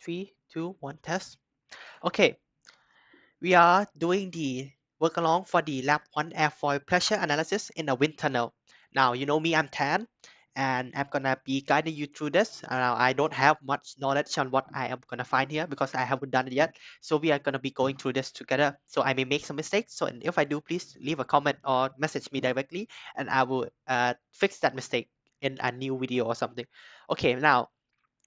3, 2, 1, test. Okay, we are doing the work along for the lab 1 airfoil pressure analysis in a wind tunnel. Now, you know me, I'm Tan, and I'm gonna be guiding you through this. I don't have much knowledge on what I am gonna find here because I haven't done it yet. So we are gonna be going through this together. So I may make some mistakes. So and if I do, please leave a comment or message me directly, and I will fix that mistake in a new video or something. Okay, now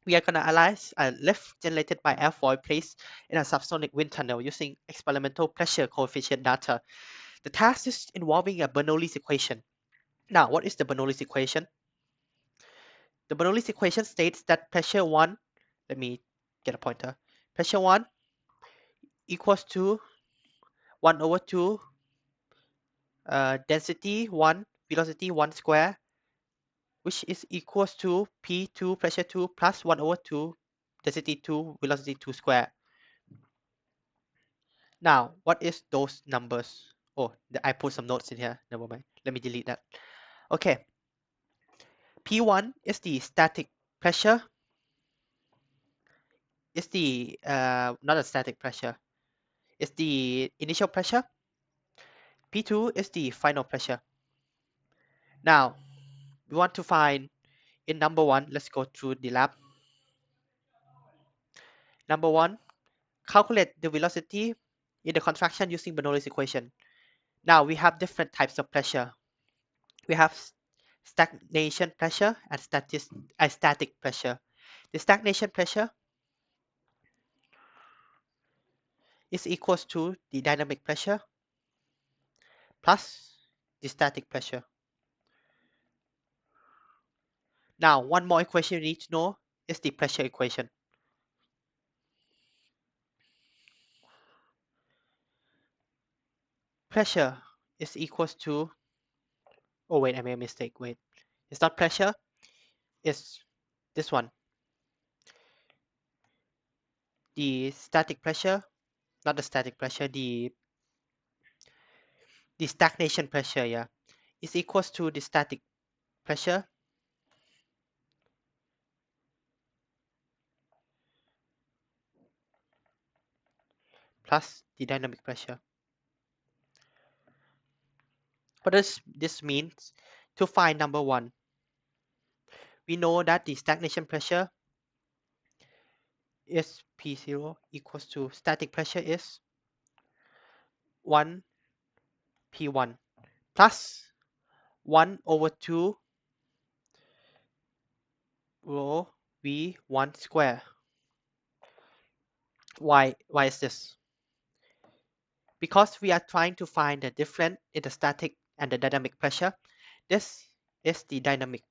we are going to analyze a lift generated by airfoil placed in a subsonic wind tunnel using experimental pressure coefficient data. The task is involving a Bernoulli's equation. Now, what is the Bernoulli's equation? The Bernoulli's equation states that pressure 1, let me get a pointer, pressure 1 equals to 1 over 2 density 1, velocity 1 square, which is equals to P2, pressure 2, plus 1 over 2, density 2, velocity 2 square. Now, what is those numbers? Oh, I put some notes in here. Never mind. Let me delete that. Okay. P1 is the static pressure. It's the not a static pressure. It's the initial pressure. P2 is the final pressure. Now, we want to find in number one. Let's go through the lab. Number one, calculate the velocity in the contraction using Bernoulli's equation. Now we have different types of pressure. We have stagnation pressure and static pressure. The stagnation pressure is equals to the dynamic pressure plus the static pressure. Now, one more equation you need to know is the pressure equation. Pressure is equals to, oh wait, I made a mistake, wait. It's not pressure, it's this one. The static pressure, not the static pressure, the stagnation pressure, yeah, is equals to the static pressure plus the dynamic pressure. What does this mean? To find number one, we know that the stagnation pressure is P0 equals to static pressure is 1 P1 plus 1 over 2 rho V1 square. Why is this? Because we are trying to find the difference in the static and the dynamic pressure. This is the dynamic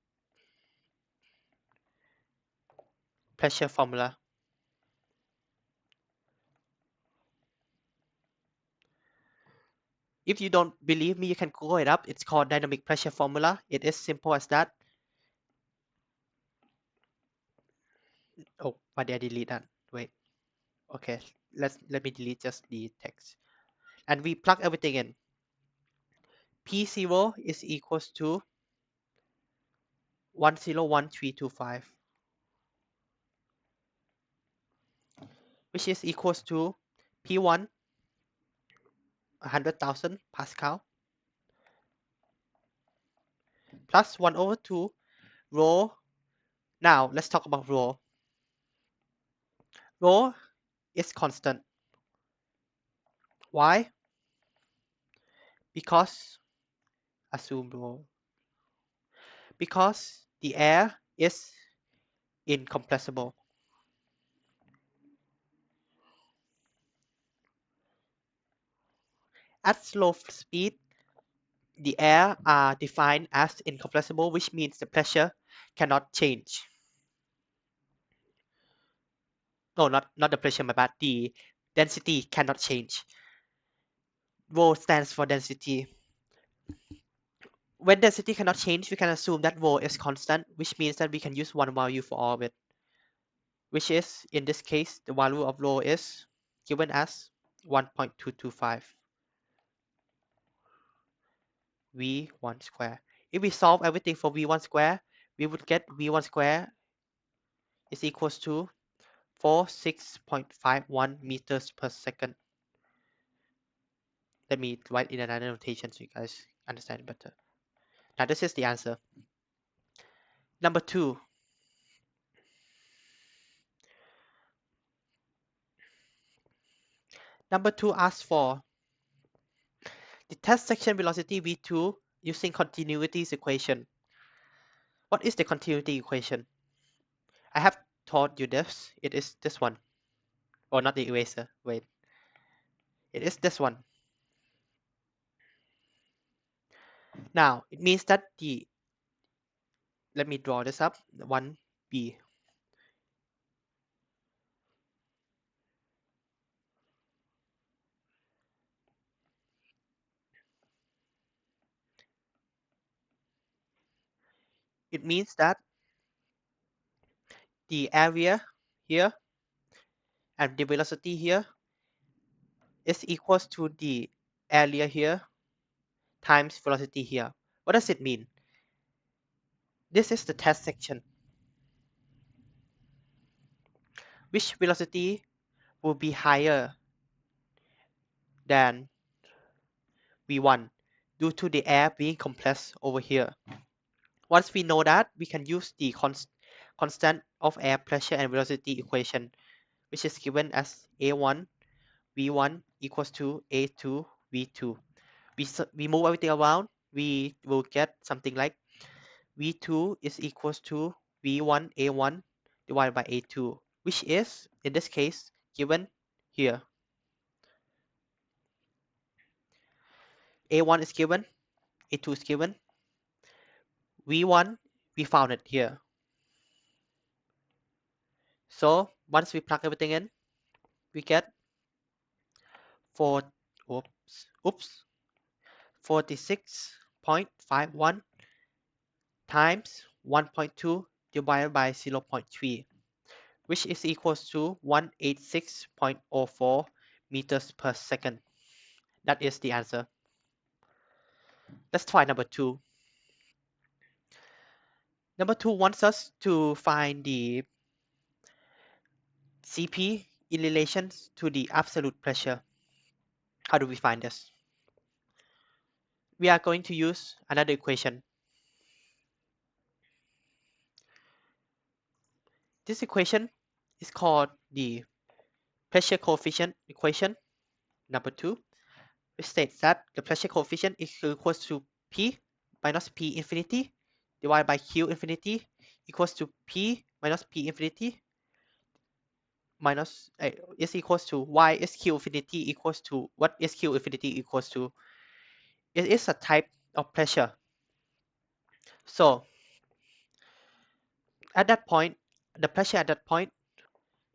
pressure formula. If you don't believe me, you can Google it up. It's called dynamic pressure formula. It is simple as that. Oh, why did I delete that? Wait. Okay, let me delete just the text. And we plug everything in. P0 is equals to 101325, which is equals to P1 100,000 Pascal plus 1 over 2 rho. Now let's talk about rho. Rho is constant. Why? Because assume rho. Because the air is incompressible. At slow speed, the air are defined as incompressible, which means the pressure cannot change. No, not the pressure, my bad. The density cannot change. Rho stands for density. When density cannot change, we can assume that rho is constant, which means that we can use one value for all of it, which is, in this case, the value of rho is given as 1.225 V1 square. If we solve everything for V1 square, we would get V1 square is equals to 46.51 meters per second. Let me write in another notation so you guys understand it better. Now this is the answer. Number 2. Number 2 asks for the test section velocity v2 using continuities equation. What is the continuity equation? I have taught you this. It is this one. Or not the eraser. Wait. It is this one. Now, it means that let me draw this up. 1b. It means that the area here and the velocity here is equals to the area here times velocity here. What does it mean? This is the test section. Which velocity will be higher than v1 due to the air being compressed over here? Once we know that, we can use the constant of air pressure and velocity equation, which is given as A1 V1 equals to A2 V2. We move everything around, we will get something like V2 is equals to V1 A1 divided by A2, which is, in this case, given here. A1 is given, A2 is given, V1, we found it here. So once we plug everything in, we get 4, oops, 46.51 times 1.2 divided by 0.3, which is equals to 186.04 meters per second. That is the answer. Let's try number 2. Number 2 wants us to find the Cp in relation to the absolute pressure. How do we find this? We are going to use another equation. This equation is called the pressure coefficient equation, number 2, which states that the pressure coefficient is equals to P minus P infinity divided by Q infinity equals to P minus P infinity minus is equals to Y is Q infinity equals to, what is Q infinity equals to? It is a type of pressure. So at that point, the pressure at that point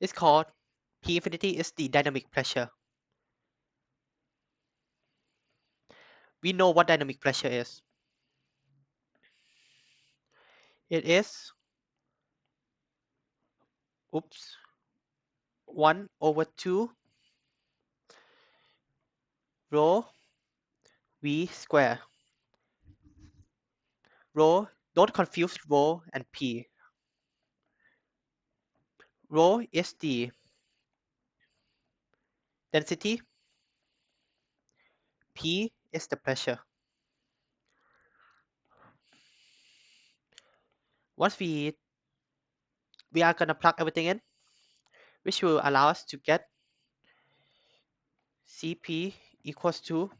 is called P infinity is the dynamic pressure. We know what dynamic pressure is. It is, 1 over 2 rho v square. Rho, don't confuse rho and P. Rho is the density, P is the pressure. Once we are gonna plug everything in, which will allow us to get Cp equals to,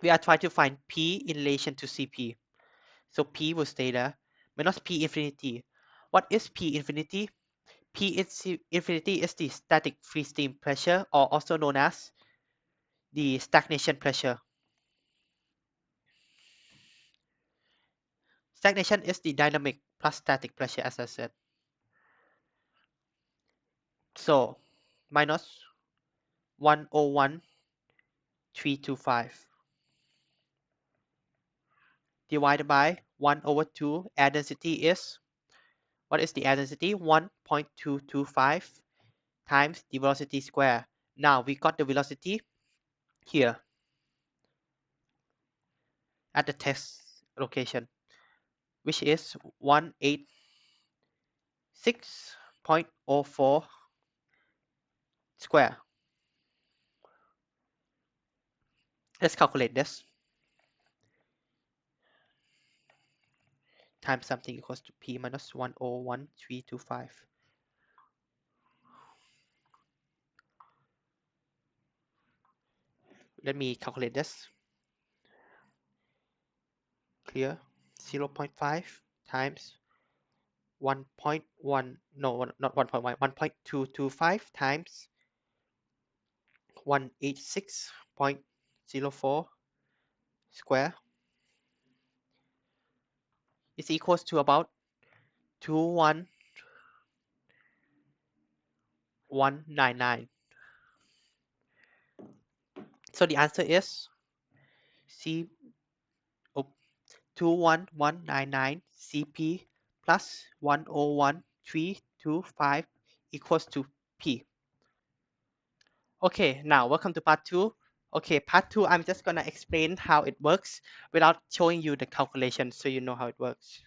we are trying to find P in relation to Cp. So P will stay there, minus P infinity. What is P infinity? P infinity is the static free stream pressure, or also known as the stagnation pressure. Stagnation is the dynamic plus static pressure, as I said. So minus 101,325 divided by 1 over 2. Air density is, what is the air density? 1.225 times the velocity square. Now we got the velocity here at the test location, which is 186.04 square. Let's calculate this. Times something equals to p minus 101325. Let me calculate this. Clear. 0.5 times 1.1, no, not 1.1, 1.225 times 186.04 square is equals to about 21199. So the answer is C, oh, 21199 CP plus 101325 equals to P. Okay, now welcome to part 2. Okay, part 2, I'm just gonna explain how it works without showing you the calculation so you know how it works.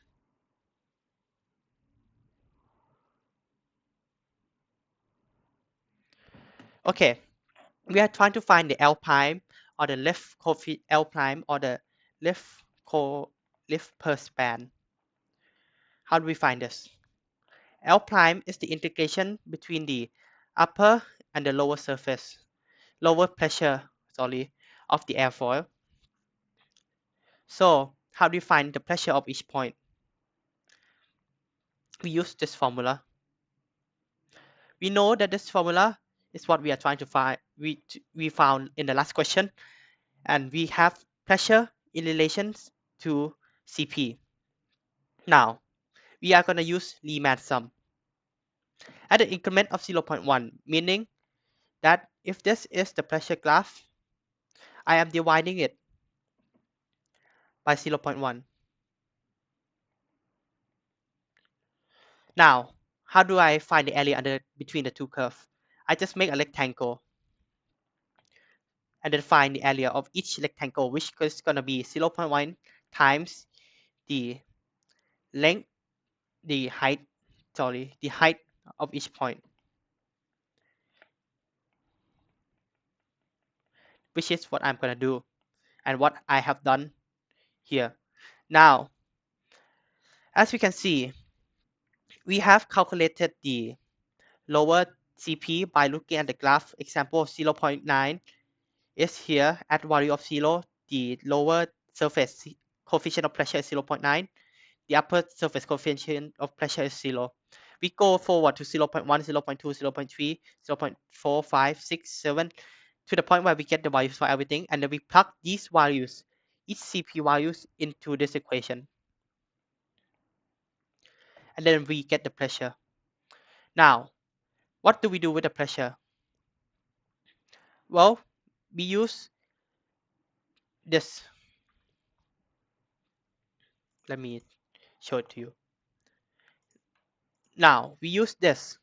Okay, we are trying to find the L prime or the left L prime or the left left per span. How do we find this? L prime is the integration between the upper and the lower surface, lower pressure, sorry, of the airfoil. So how do we find the pressure of each point? We use this formula. We know that this formula is what we are trying to find. We found in the last question, and we have pressure in relation to Cp. Now we are going to use Riemann sum at the increment of 0.1, meaning that if this is the pressure graph, I am dividing it by 0.1. Now, how do I find the area between the two curves? I just make a rectangle and then find the area of each rectangle, which is going to be 0.1 times the length, the height of each point, which is what I'm going to do and what I have done here. Now, as we can see, we have calculated the lower CP by looking at the graph. Example 0.9 is here at value of 0. The lower surface coefficient of pressure is 0.9. The upper surface coefficient of pressure is 0. We go forward to 0.1, 0.2, 0.3, 0.4, 5, 6, 7 to the point where we get the values for everything, and then we plug these values, each CP values, into this equation. And then we get the pressure. Now, what do we do with the pressure? Well, we use this. Let me show it to you. Now, we use this.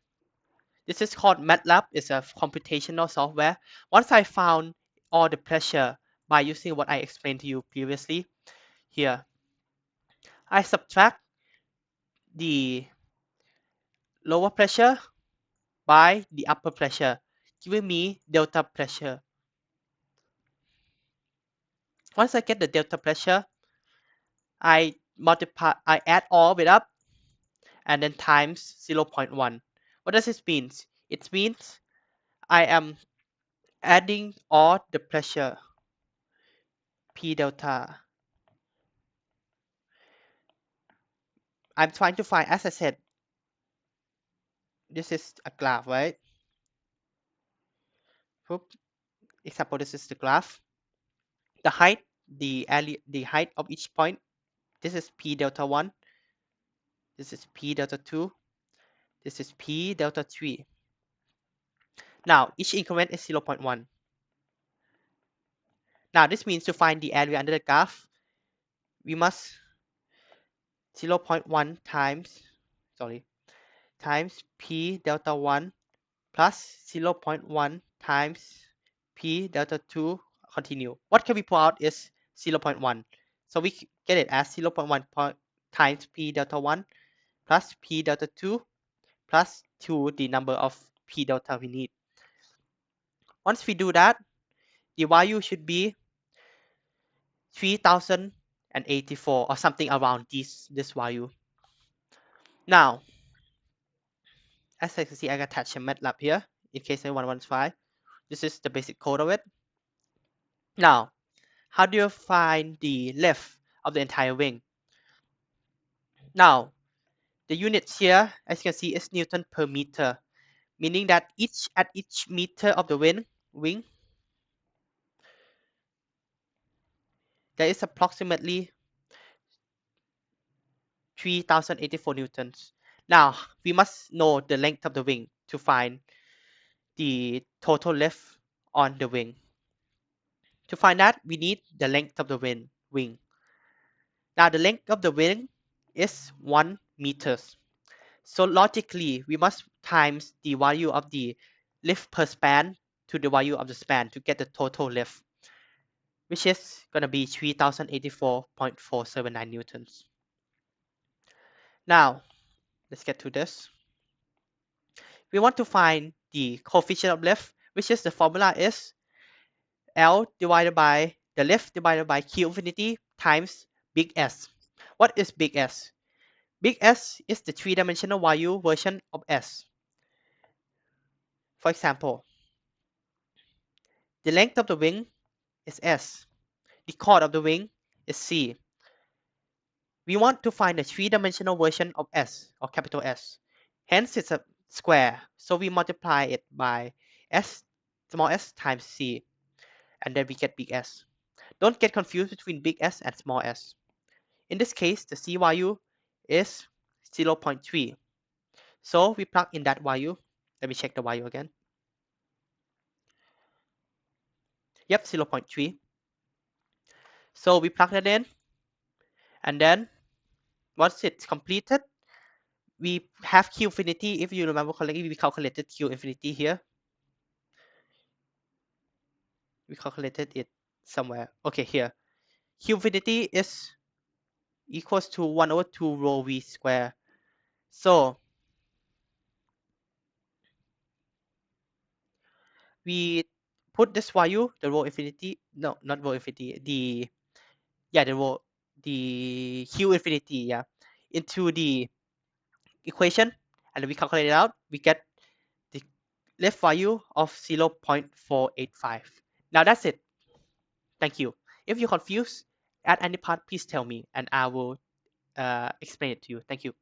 This is called MATLAB. It's a computational software. Once I found all the pressure by using what I explained to you previously, here, I subtract the lower pressure by the upper pressure, giving me delta pressure. Once I get the delta pressure, I add all of it up and then times 0.1. What does this mean? It means I am adding all the pressure P delta. I'm trying to find, as I said, this is a graph, right? Example, this is the graph. The height, the height of each point, this is P delta 1, this is P delta 2, this is P delta 3. Now, each increment is 0.1. Now, this means to find the area under the graph, we must 0.1 times P delta 1 plus 0.1 times P delta 2 continue. What can we pull out is 0.1. So we get it as 0.1 times P delta 1 plus P delta 2 plus 2, the number of P delta we need. Once we do that, the value should be 3084 or something around this value. Now, as I can see, I attach a MATLAB here in case anyone wants to try. This is the basic code of it. Now, how do you find the length of the entire wing? Now, the units here, as you can see, is Newton per meter, meaning that at each meter of the wing, there is approximately 3084 newtons. Now, we must know the length of the wing to find the total length on the wing. To find that, we need the length of the wing. Now, the length of the wing is 1 meters. So logically, we must times the value of the lift per span to the value of the span to get the total lift, which is going to be 3084.479 newtons. Now, let's get to this. We want to find the coefficient of lift, which is the formula is L divided by the lift divided by Q infinity times big S. What is big S? Big S is the three-dimensional value version of S. For example, the length of the wing is S. The chord of the wing is C. We want to find the three-dimensional version of S, or capital S. Hence, it's a square, so we multiply it by S, small s times C, and then we get big S. Don't get confused between big S and small s. In this case, the C value is 0.3. So we plug in that value. Let me check the value again. Yep, 0.3. So we plug that in, and then once it's completed, we have Q infinity. If you remember correctly, we calculated Q infinity here. We calculated it somewhere. Okay, here. Q infinity is equals to 1 over 2 rho v square. So we put this value, the rho infinity, no, not rho infinity, the Q infinity, into the equation, and we calculate it out. We get the left value of 0.485. Now that's it. Thank you. If you're confused at any part, please tell me, and I will explain it to you. Thank you.